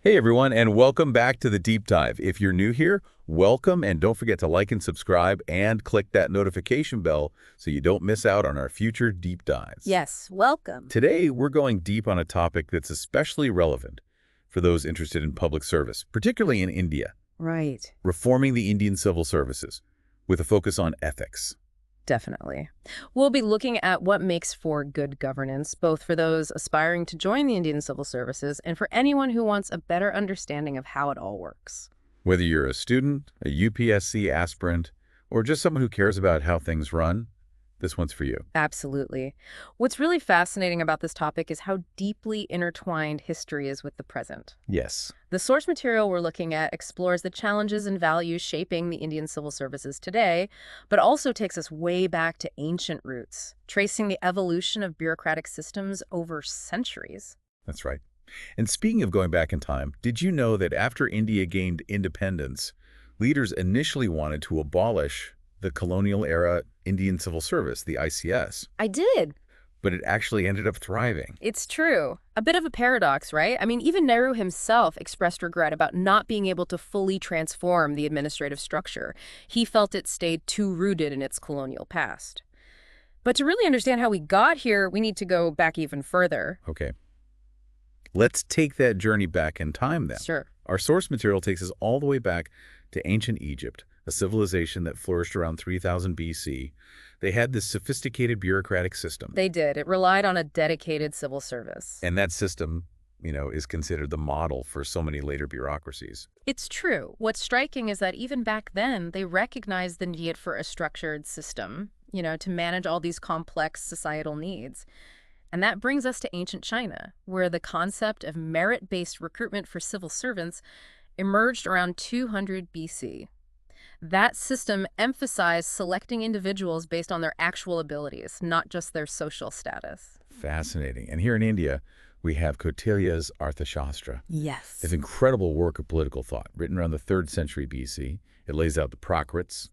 Hey everyone, and welcome back to the Deep Dive. If you're new here, welcome, and don't forget to like and subscribe and click that notification bell so you don't miss out on our future deep dives. Yes, welcome. Today, we're going deep on a topic that's especially relevant for those interested in public service, particularly in India, Right. reforming the Indian civil services with a focus on ethics. Definitely. We'll be looking at what makes for good governance, both for those aspiring to join the Indian Civil Services and for anyone who wants a better understanding of how it all works. Whether you're a student, a UPSC aspirant, or just someone who cares about how things run, this one's for you. Absolutely. What's really fascinating about this topic is how deeply intertwined history is with the present. Yes. The source material we're looking at explores the challenges and values shaping the Indian civil services today, but also takes us way back to ancient roots, tracing the evolution of bureaucratic systems over centuries. That's right. And speaking of going back in time, did you know that after India gained independence, leaders initially wanted to abolish the colonial-era Indian Civil Service, the ICS, I did. but it actually ended up thriving. It's true. A bit of a paradox, right? I mean, even Nehru himself expressed regret about not being able to fully transform the administrative structure. He felt it stayed too rooted in its colonial past. But to really understand how we got here, we need to go back even further. Okay, let's take that journey back in time then. Sure. Our source material takes us all the way back to ancient Egypt, a civilization that flourished around 3000 BC. They had this sophisticated bureaucratic system. They did. It relied on a dedicated civil service. And that system, is considered the model for so many later bureaucracies. It's true. What's striking is that even back then, they recognized the need for a structured system, to manage all these complex societal needs. And that brings us to ancient China, where the concept of merit-based recruitment for civil servants emerged around 200 BC. That system emphasized selecting individuals based on their actual abilities, not just their social status. Fascinating. And here in India, we have Kautilya's Arthashastra. Yes. This incredible work of political thought, written around the 3rd century BC. It lays out the Prakrits,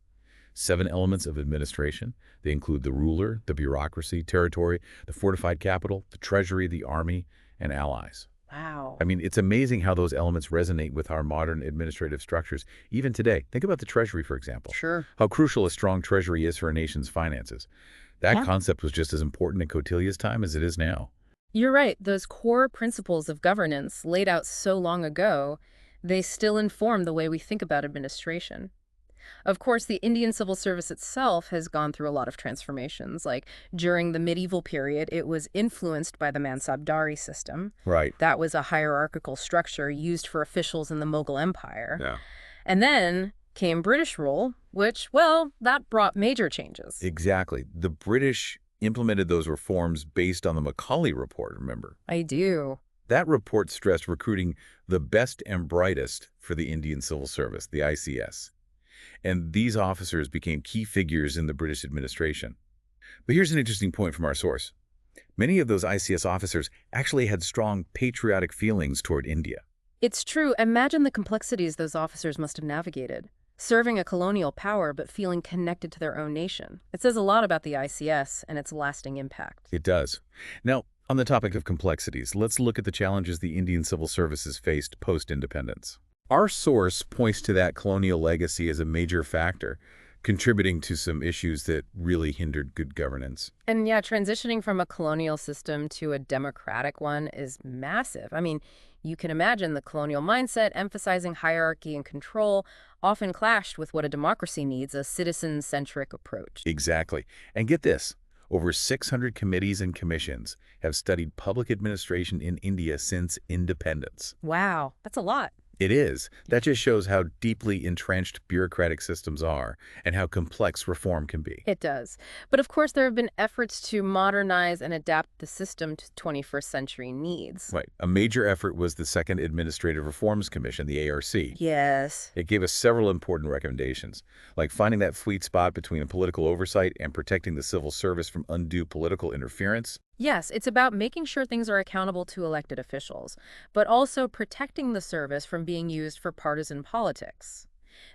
7 elements of administration. They include the ruler, the bureaucracy, territory, the fortified capital, the treasury, the army, and allies. Wow. I mean, it's amazing how those elements resonate with our modern administrative structures, even today. Think about the treasury, for example. Sure. How crucial a strong treasury is for a nation's finances. That concept was just as important in Kautilya's time as it is now. You're right. Those core principles of governance laid out so long ago, they still inform the way we think about administration. Of course, the Indian civil service itself has gone through a lot of transformations. Like during the medieval period, it was influenced by the Mansabdari system. Right. That was a hierarchical structure used for officials in the Mughal Empire. Yeah. And then came British rule, which, well, that brought major changes. Exactly. The British implemented those reforms based on the Macaulay Report, remember? I do. That report stressed recruiting the best and brightest for the Indian Civil Service, the ICS. And these officers became key figures in the British administration. But here's an interesting point from our source. Many of those ICS officers actually had strong patriotic feelings toward India. It's true. Imagine the complexities those officers must have navigated. Serving a colonial power but feeling connected to their own nation. It says a lot about the ICS and its lasting impact. It does. Now, on the topic of complexities, let's look at the challenges the Indian Civil Services faced post-independence. Our source points to that colonial legacy as a major factor, contributing to some issues that really hindered good governance. And yeah, transitioning from a colonial system to a democratic one is massive. I mean, you can imagine the colonial mindset emphasizing hierarchy and control often clashed with what a democracy needs, a citizen-centric approach. Exactly. And get this, over 600 committees and commissions have studied public administration in India since independence. Wow, that's a lot. It is. That just shows how deeply entrenched bureaucratic systems are and how complex reform can be. It does. But of course, there have been efforts to modernize and adapt the system to 21st century needs. Right. A major effort was the Second Administrative Reforms Commission, the ARC. Yes. It gave us several important recommendations, like finding that sweet spot between political oversight and protecting the civil service from undue political interference. Yes, it's about making sure things are accountable to elected officials, but also protecting the service from being used for partisan politics.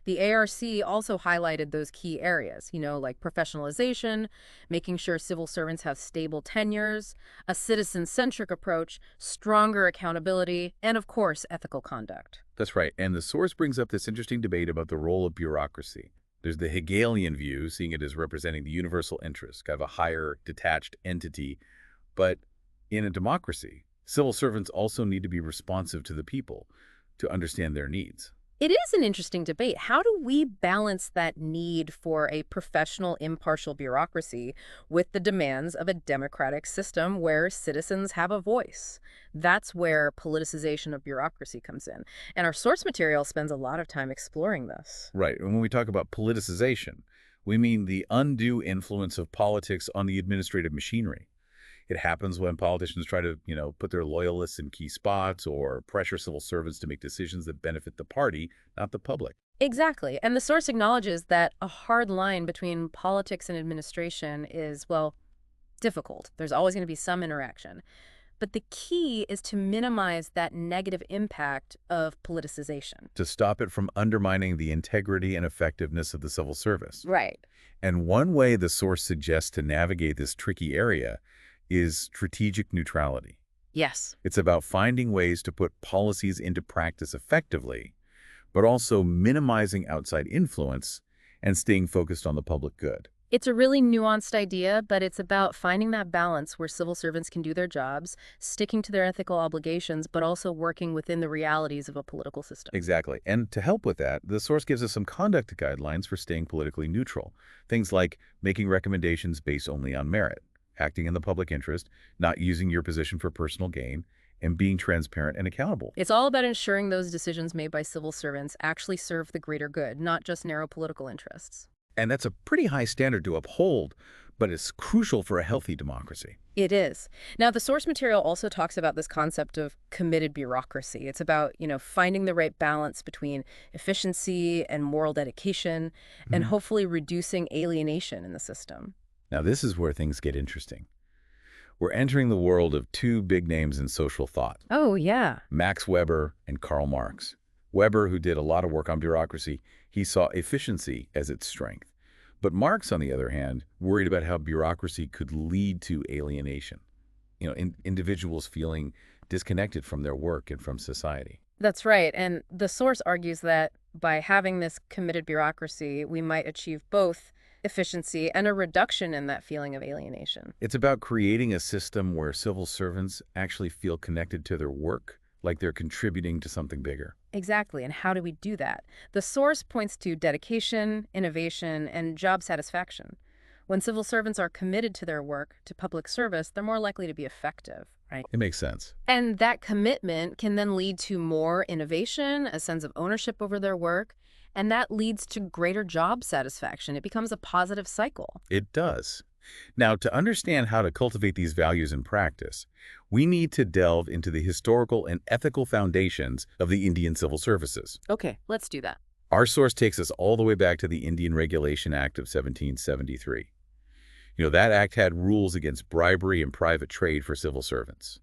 The ARC also highlighted those key areas, like professionalization, making sure civil servants have stable tenures, a citizen-centric approach, stronger accountability, and of course, ethical conduct. That's right. And the source brings up this interesting debate about the role of bureaucracy. There's the Hegelian view, seeing it as representing the universal interest, kind of a higher, detached entity. But in a democracy, civil servants also need to be responsive to the people to understand their needs. It is an interesting debate. How do we balance that need for a professional, impartial bureaucracy with the demands of a democratic system where citizens have a voice? That's where politicization of bureaucracy comes in. And our source material spends a lot of time exploring this. Right. And when we talk about politicization, we mean the undue influence of politics on the administrative machinery. It happens when politicians try to, put their loyalists in key spots or pressure civil servants to make decisions that benefit the party, not the public. Exactly. And the source acknowledges that a hard line between politics and administration is, well, difficult. There's always going to be some interaction. But the key is to minimize that negative impact of politicization. To stop it from undermining the integrity and effectiveness of the civil service. Right. And one way the source suggests to navigate this tricky area is strategic neutrality. Yes. It's about finding ways to put policies into practice effectively, but also minimizing outside influence and staying focused on the public good. It's a really nuanced idea, but it's about finding that balance where civil servants can do their jobs, sticking to their ethical obligations, but also working within the realities of a political system. Exactly. And to help with that, the source gives us some conduct guidelines for staying politically neutral. Things like making recommendations based only on merit, acting in the public interest, not using your position for personal gain, and being transparent and accountable. It's all about ensuring those decisions made by civil servants actually serve the greater good, not just narrow political interests. And that's a pretty high standard to uphold, but it's crucial for a healthy democracy. It is. Now, the source material also talks about this concept of committed bureaucracy. It's about, finding the right balance between efficiency and moral dedication, and hopefully reducing alienation in the system. Now, this is where things get interesting. We're entering the world of two big names in social thought, Oh, yeah. Max Weber and Karl Marx. Weber, who did a lot of work on bureaucracy, he saw efficiency as its strength. But Marx, on the other hand, worried about how bureaucracy could lead to alienation, individuals feeling disconnected from their work and from society. That's right. And the source argues that by having this committed bureaucracy, we might achieve both efficiency and a reduction in that feeling of alienation. It's about creating a system where civil servants actually feel connected to their work, like they're contributing to something bigger. Exactly. And how do we do that? The source points to dedication, innovation, and job satisfaction. When civil servants are committed to their work, to public service, they're more likely to be effective, right? It makes sense. And that commitment can then lead to more innovation, a sense of ownership over their work, and that leads to greater job satisfaction. It becomes a positive cycle. It does. Now, to understand how to cultivate these values in practice, we need to delve into the historical and ethical foundations of the Indian civil services. Okay, let's do that. Our source takes us all the way back to the Indian Regulation Act of 1773. That act had rules against bribery and private trade for civil servants.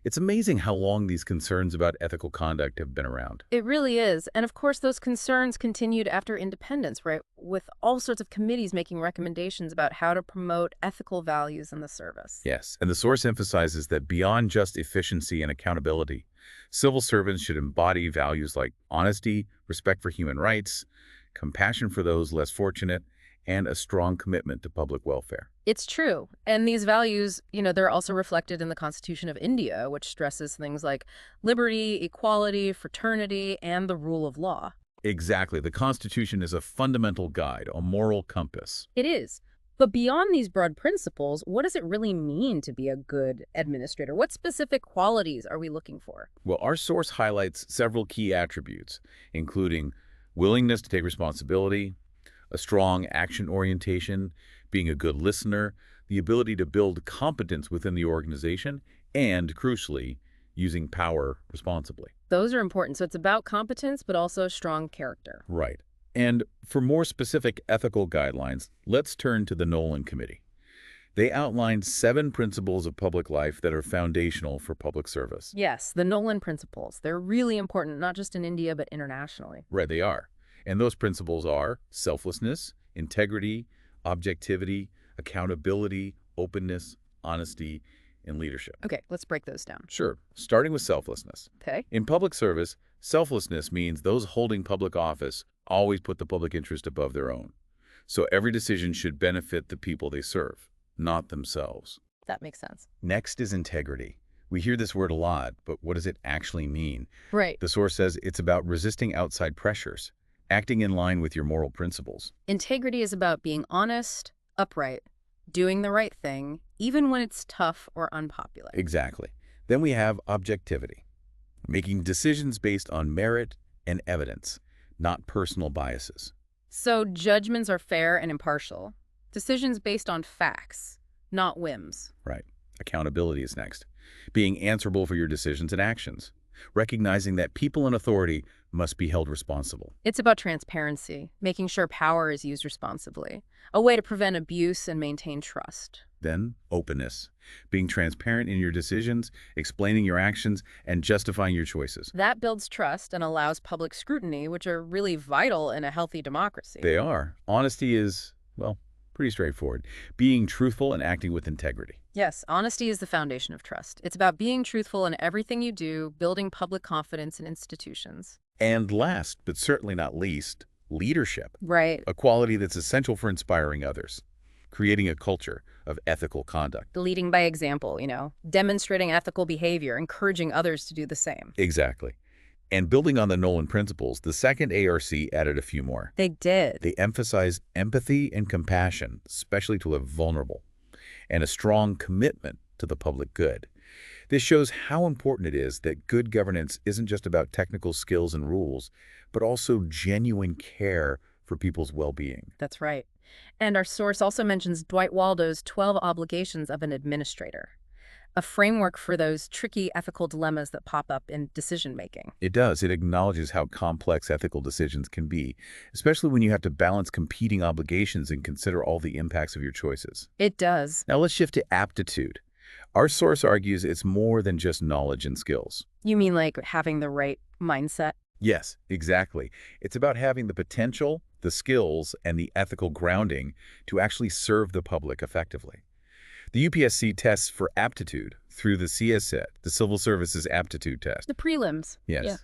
It's amazing how long these concerns about ethical conduct have been around. It really is. And of course, those concerns continued after independence, right? With all sorts of committees making recommendations about how to promote ethical values in the service. Yes, and the source emphasizes that beyond just efficiency and accountability, civil servants should embody values like honesty, respect for human rights, compassion for those less fortunate, and a strong commitment to public welfare. It's true. And these values, they're also reflected in the Constitution of India, which stresses things like liberty, equality, fraternity, and the rule of law. Exactly. The Constitution is a fundamental guide, a moral compass. It is. But beyond these broad principles, what does it really mean to be a good administrator? What specific qualities are we looking for? Well, our source highlights several key attributes, including willingness to take responsibility, a strong action orientation, being a good listener, the ability to build competence within the organization, and, crucially, using power responsibly. Those are important. So it's about competence, but also strong character. Right. And for more specific ethical guidelines, let's turn to the Nolan Committee. They outlined 7 principles of public life that are foundational for public service. Yes, the Nolan principles. They're really important, not just in India, but internationally. Right, they are. And those principles are selflessness, integrity, objectivity, accountability, openness, honesty, and leadership. Okay, let's break those down. Sure, starting with selflessness. Okay. In public service, selflessness means those holding public office always put the public interest above their own. So every decision should benefit the people they serve, not themselves. That makes sense. Next is integrity. We hear this word a lot, but what does it actually mean? Right. The source says it's about resisting outside pressures, acting in line with your moral principles. Integrity is about being honest, upright, doing the right thing, even when it's tough or unpopular. Exactly. Then we have objectivity, making decisions based on merit and evidence, not personal biases. So judgments are fair and impartial. Decisions based on facts, not whims. Right. Accountability is next. Being answerable for your decisions and actions. Recognizing that people in authority must be held responsible. It's about transparency, making sure power is used responsibly, a way to prevent abuse and maintain trust. Then, openness. Being transparent in your decisions, explaining your actions, and justifying your choices. That builds trust and allows public scrutiny, which are really vital in a healthy democracy. They are. Honesty is, well, pretty straightforward. Being truthful and acting with integrity. Yes, honesty is the foundation of trust. It's about being truthful in everything you do, building public confidence in institutions. And last, but certainly not least, leadership. Right. A quality that's essential for inspiring others, creating a culture of ethical conduct. Leading by example, demonstrating ethical behavior, encouraging others to do the same. Exactly. And building on the Nolan principles, the second ARC added a few more. They did. They emphasized empathy and compassion, especially to the vulnerable, and a strong commitment to the public good. This shows how important it is that good governance isn't just about technical skills and rules, but also genuine care for people's well-being. That's right. And our source also mentions Dwight Waldo's 12 Obligations of an Administrator, a framework for those tricky ethical dilemmas that pop up in decision-making. It does. It acknowledges how complex ethical decisions can be, especially when you have to balance competing obligations and consider all the impacts of your choices. It does. Now let's shift to aptitude. Our source argues it's more than just knowledge and skills. You mean like having the right mindset? Yes, exactly. It's about having the potential, the skills, and the ethical grounding to actually serve the public effectively. The UPSC tests for aptitude through the CSET, the Civil Service's aptitude test. The prelims. Yes. Yeah.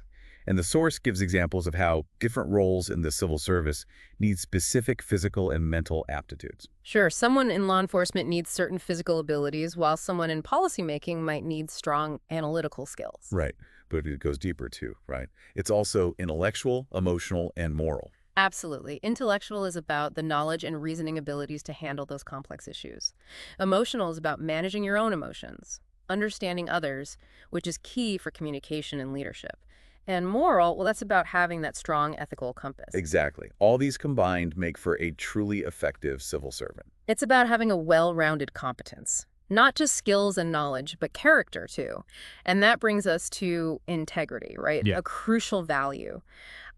And the source gives examples of how different roles in the civil service need specific physical and mental aptitudes. Sure, someone in law enforcement needs certain physical abilities, while someone in policymaking might need strong analytical skills. Right. But it goes deeper too, right? It's also intellectual, emotional, and moral. Absolutely. Intellectual is about the knowledge and reasoning abilities to handle those complex issues. Emotional is about managing your own emotions, understanding others, which is key for communication and leadership. And moral, well, that's about having that strong ethical compass. Exactly. All these combined make for a truly effective civil servant. It's about having a well-rounded competence. Not just skills and knowledge, but character, too. And that brings us to integrity, right? Yeah. A crucial value.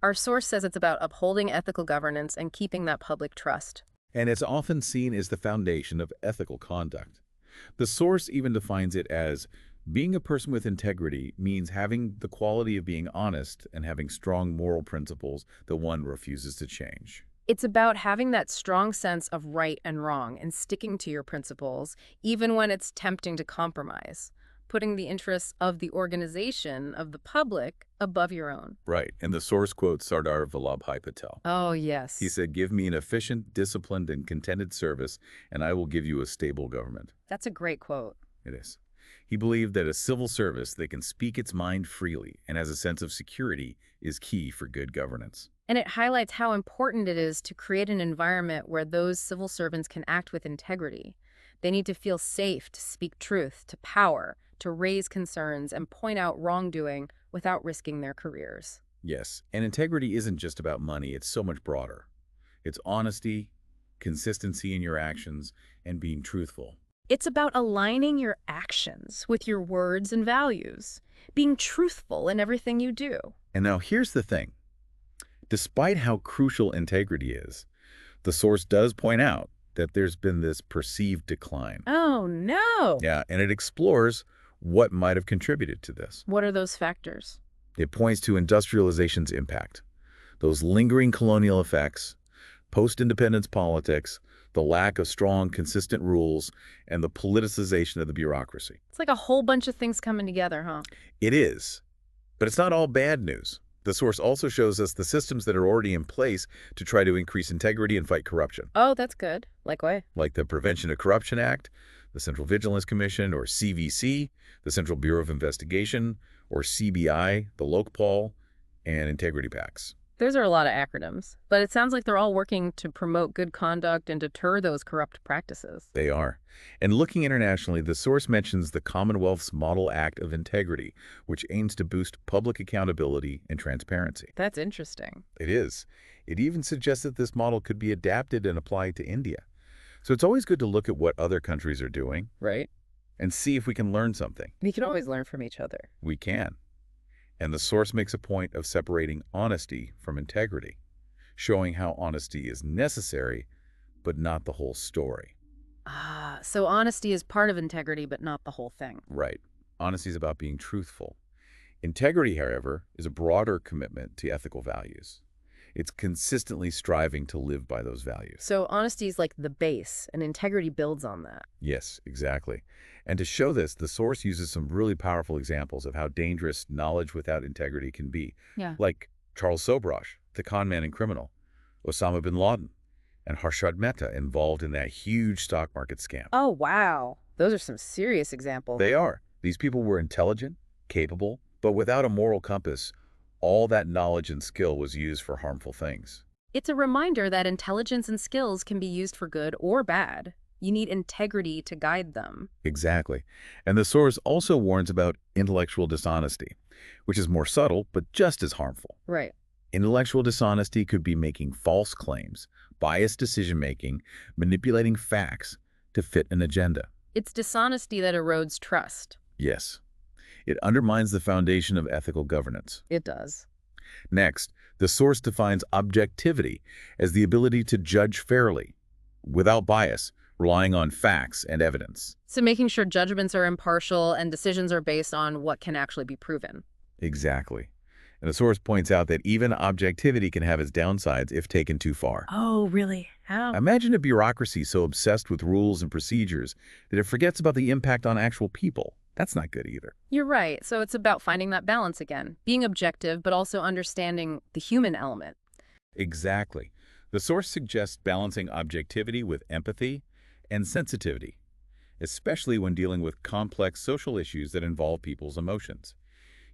Our source says it's about upholding ethical governance and keeping that public trust. And it's often seen as the foundation of ethical conduct. The source even defines it as being a person with integrity means having the quality of being honest and having strong moral principles that one refuses to change. It's about having that strong sense of right and wrong and sticking to your principles, even when it's tempting to compromise, putting the interests of the organization, of the public, above your own. Right. And the source quotes Sardar Vallabhbhai Patel. Oh, yes. He said, "Give me an efficient, disciplined, and contented service, and I will give you a stable government." That's a great quote. It is. He believed that a civil service that can speak its mind freely and has a sense of security is key for good governance. And it highlights how important it is to create an environment where those civil servants can act with integrity. They need to feel safe to speak truth to power, to raise concerns and point out wrongdoing without risking their careers. Yes, and integrity isn't just about money, it's so much broader. It's honesty, consistency in your actions, and being truthful. It's about aligning your actions with your words and values, being truthful in everything you do. And now here's the thing. Despite how crucial integrity is, the source does point out that there's been this perceived decline. Oh, no. Yeah, and it explores what might have contributed to this. What are those factors? It points to industrialization's impact. Those lingering colonial effects, post-independence politics, the lack of strong, consistent rules, and the politicization of the bureaucracy. It's like a whole bunch of things coming together, huh? It is, but it's not all bad news. The source also shows us the systems that are already in place to try to increase integrity and fight corruption, Oh, that's good. Like what? like the Prevention of Corruption Act, the Central Vigilance Commission, or CVC, the Central Bureau of Investigation, or CBI, the Lokpal, and integrity packs. Those are a lot of acronyms, but it sounds like they're all working to promote good conduct and deter those corrupt practices. They are. And looking internationally, the source mentions the Commonwealth's Model Act of Integrity, which aims to boost public accountability and transparency. That's interesting. It is. It even suggests that this model could be adapted and applied to India. So it's always good to look at what other countries are doing Right? and see if we can learn something. We can always learn from each other. We can. And the source makes a point of separating honesty from integrity, showing how honesty is necessary, but not the whole story. Ah, so honesty is part of integrity, but not the whole thing. Right. Honesty is about being truthful. Integrity, however, is a broader commitment to ethical values. It's consistently striving to live by those values. So honesty is like the base, and integrity builds on that. Yes, exactly. And to show this, the source uses some really powerful examples of how dangerous knowledge without integrity can be. Yeah. Like Charles Sobhraj, the con man and criminal, Osama bin Laden, and Harshad Mehta involved in that huge stock market scam. Oh, wow. Those are some serious examples. They are. These people were intelligent, capable, but without a moral compass, all that knowledge and skill was used for harmful things. It's a reminder that intelligence and skills can be used for good or bad. You need integrity to guide them. Exactly. And the source also warns about intellectual dishonesty, which is more subtle but just as harmful. Right. Intellectual dishonesty could be making false claims, biased decision-making, manipulating facts to fit an agenda. It's dishonesty that erodes trust. Yes. It undermines the foundation of ethical governance. It does. Next, the source defines objectivity as the ability to judge fairly, without bias, relying on facts and evidence. So making sure judgments are impartial and decisions are based on what can actually be proven. Exactly. And the source points out that even objectivity can have its downsides if taken too far. Oh, really? How? Imagine a bureaucracy so obsessed with rules and procedures that it forgets about the impact on actual people. That's not good either. You're right. So it's about finding that balance again, being objective, but also understanding the human element. Exactly. The source suggests balancing objectivity with empathy and sensitivity, especially when dealing with complex social issues that involve people's emotions.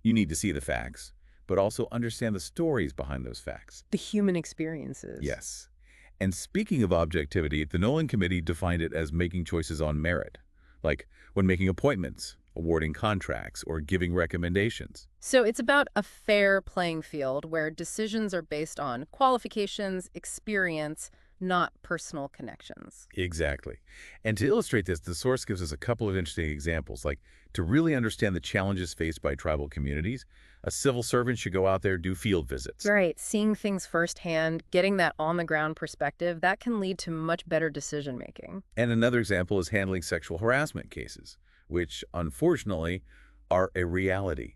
You need to see the facts, but also understand the stories behind those facts. The human experiences. Yes. And speaking of objectivity, the Nolan Committee defined it as making choices on merit, like when making appointments, awarding contracts, or giving recommendations. So it's about a fair playing field where decisions are based on qualifications, experience, not personal connections. Exactly. And to illustrate this, the source gives us a couple of interesting examples, like to really understand the challenges faced by tribal communities, a civil servant should go out there, do field visits. Right. Seeing things firsthand, getting that on-the-ground perspective, that can lead to much better decision-making. And another example is handling sexual harassment cases, which, unfortunately, are a reality.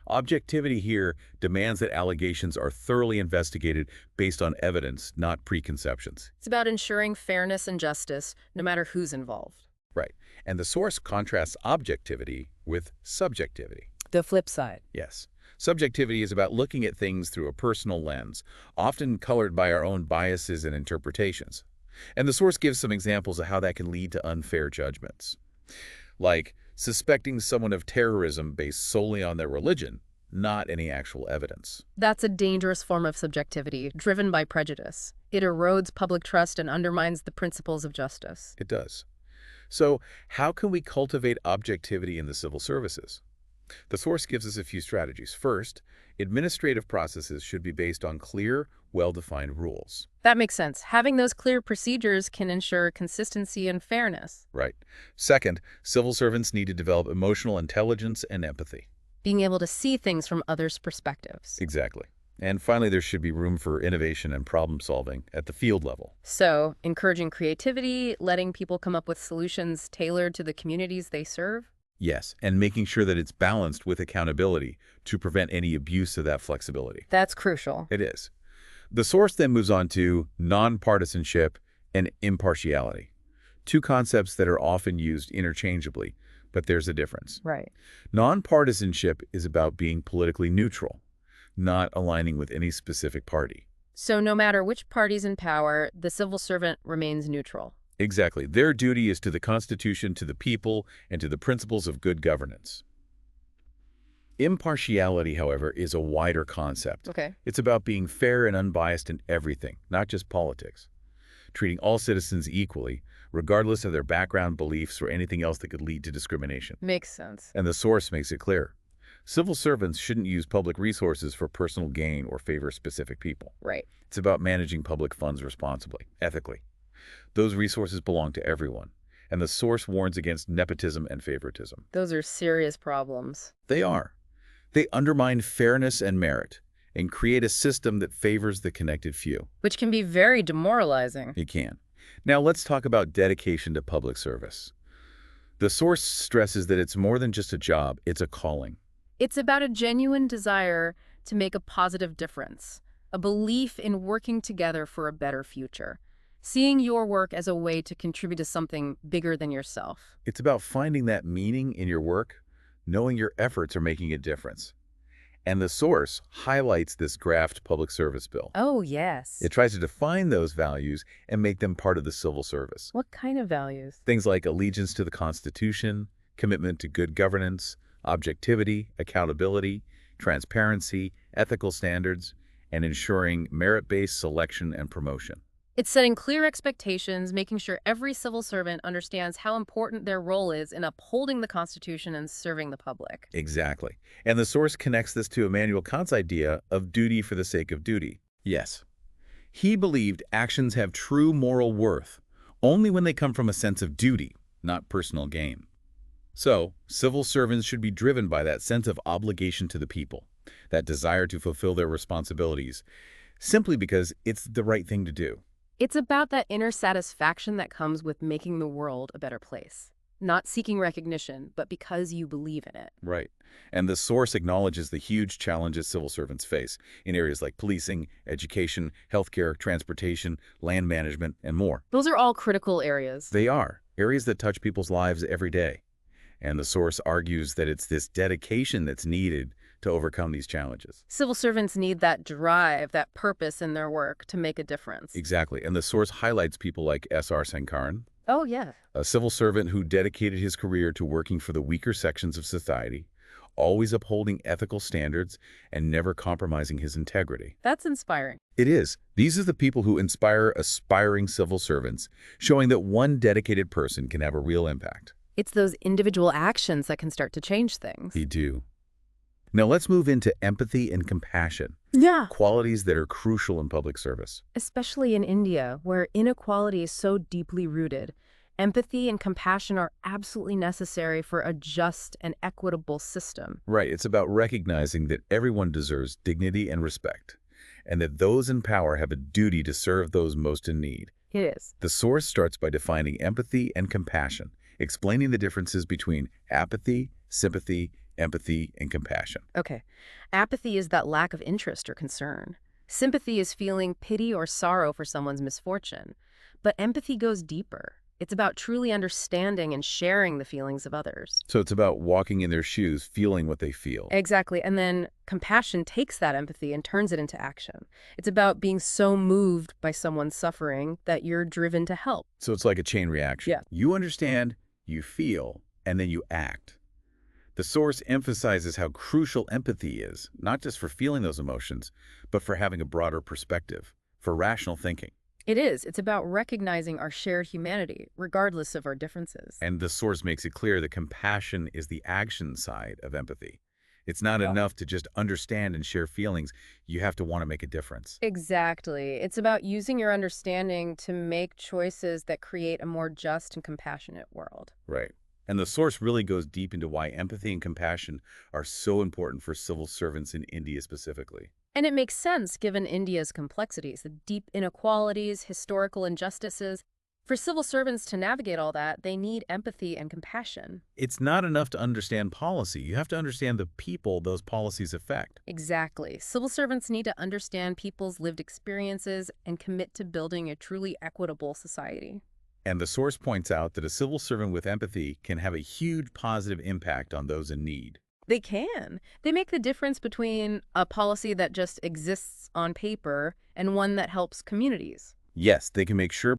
Objectivity here demands that allegations are thoroughly investigated based on evidence, not preconceptions. It's about ensuring fairness and justice, no matter who's involved. Right. And the source contrasts objectivity with subjectivity. The flip side. Yes. Subjectivity is about looking at things through a personal lens, often colored by our own biases and interpretations. And the source gives some examples of how that can lead to unfair judgments, like suspecting someone of terrorism based solely on their religion, not any actual evidence. That's a dangerous form of subjectivity, driven by prejudice. It erodes public trust and undermines the principles of justice. It does. So how can we cultivate objectivity in the civil services? The source gives us a few strategies. First, administrative processes should be based on clear, well-defined rules. That makes sense. Having those clear procedures can ensure consistency and fairness. Right. Second, civil servants need to develop emotional intelligence and empathy. Being able to see things from others' perspectives. Exactly. And finally, there should be room for innovation and problem solving at the field level. So, encouraging creativity, letting people come up with solutions tailored to the communities they serve. Yes, and making sure that it's balanced with accountability to prevent any abuse of that flexibility. That's crucial. It is. The source then moves on to nonpartisanship and impartiality, two concepts that are often used interchangeably, but there's a difference. Right. Nonpartisanship is about being politically neutral, not aligning with any specific party. So no matter which party's in power, the civil servant remains neutral. Exactly. Their duty is to the Constitution, to the people, and to the principles of good governance. Impartiality, however, is a wider concept. Okay. It's about being fair and unbiased in everything, not just politics. Treating all citizens equally, regardless of their background, beliefs, or anything else that could lead to discrimination. Makes sense. And the source makes it clear. Civil servants shouldn't use public resources for personal gain or favor specific people. Right. It's about managing public funds responsibly, ethically. Those resources belong to everyone, and the source warns against nepotism and favoritism. Those are serious problems. They are. They undermine fairness and merit and create a system that favors the connected few. Which can be very demoralizing. It can. Now let's talk about dedication to public service. The source stresses that it's more than just a job, it's a calling. It's about a genuine desire to make a positive difference, a belief in working together for a better future, seeing your work as a way to contribute to something bigger than yourself. It's about finding that meaning in your work, knowing your efforts are making a difference. And the source highlights this draft public service bill. Oh, yes. It tries to define those values and make them part of the civil service. What kind of values? Things like allegiance to the Constitution, commitment to good governance, objectivity, accountability, transparency, ethical standards, and ensuring merit-based selection and promotion. It's setting clear expectations, making sure every civil servant understands how important their role is in upholding the Constitution and serving the public. Exactly. And the source connects this to Immanuel Kant's idea of duty for the sake of duty. Yes. He believed actions have true moral worth only when they come from a sense of duty, not personal gain. So, civil servants should be driven by that sense of obligation to the people, that desire to fulfill their responsibilities, simply because it's the right thing to do. It's about that inner satisfaction that comes with making the world a better place. Not seeking recognition, but because you believe in it. Right. And the source acknowledges the huge challenges civil servants face in areas like policing, education, healthcare, transportation, land management, and more. Those are all critical areas. They are areas that touch people's lives every day. And the source argues that it's this dedication that's needed to overcome these challenges. Civil servants need that drive, that purpose in their work to make a difference. Exactly. And the source highlights people like S.R. Sankaran, Oh, yeah. a civil servant who dedicated his career to working for the weaker sections of society, always upholding ethical standards and never compromising his integrity. That's inspiring. It is. These are the people who inspire aspiring civil servants, showing that one dedicated person can have a real impact. It's those individual actions that can start to change things. They do. Now let's move into empathy and compassion, Yeah. qualities that are crucial in public service. Especially in India, where inequality is so deeply rooted, empathy and compassion are absolutely necessary for a just and equitable system. Right, it's about recognizing that everyone deserves dignity and respect, and that those in power have a duty to serve those most in need. It is. The source starts by defining empathy and compassion, explaining the differences between apathy, sympathy, empathy, and compassion. Okay. Apathy is that lack of interest or concern. Sympathy is feeling pity or sorrow for someone's misfortune. But empathy goes deeper. It's about truly understanding and sharing the feelings of others. So it's about walking in their shoes, feeling what they feel. Exactly. And then compassion takes that empathy and turns it into action. It's about being so moved by someone's suffering that you're driven to help. So it's like a chain reaction. Yeah. You understand, you feel, and then you act. The source emphasizes how crucial empathy is, not just for feeling those emotions, but for having a broader perspective, for rational thinking. It is. It's about recognizing our shared humanity, regardless of our differences. And the source makes it clear that compassion is the action side of empathy. It's not enough to just understand and share feelings. You have to want to make a difference. Exactly. It's about using your understanding to make choices that create a more just and compassionate world. Right. And the source really goes deep into why empathy and compassion are so important for civil servants in India specifically. And it makes sense given India's complexities, the deep inequalities, historical injustices. For civil servants to navigate all that, they need empathy and compassion. It's not enough to understand policy. You have to understand the people those policies affect. Exactly. Civil servants need to understand people's lived experiences and commit to building a truly equitable society. And the source points out that a civil servant with empathy can have a huge positive impact on those in need. They can. They make the difference between a policy that just exists on paper and one that helps communities. Yes, they can make sure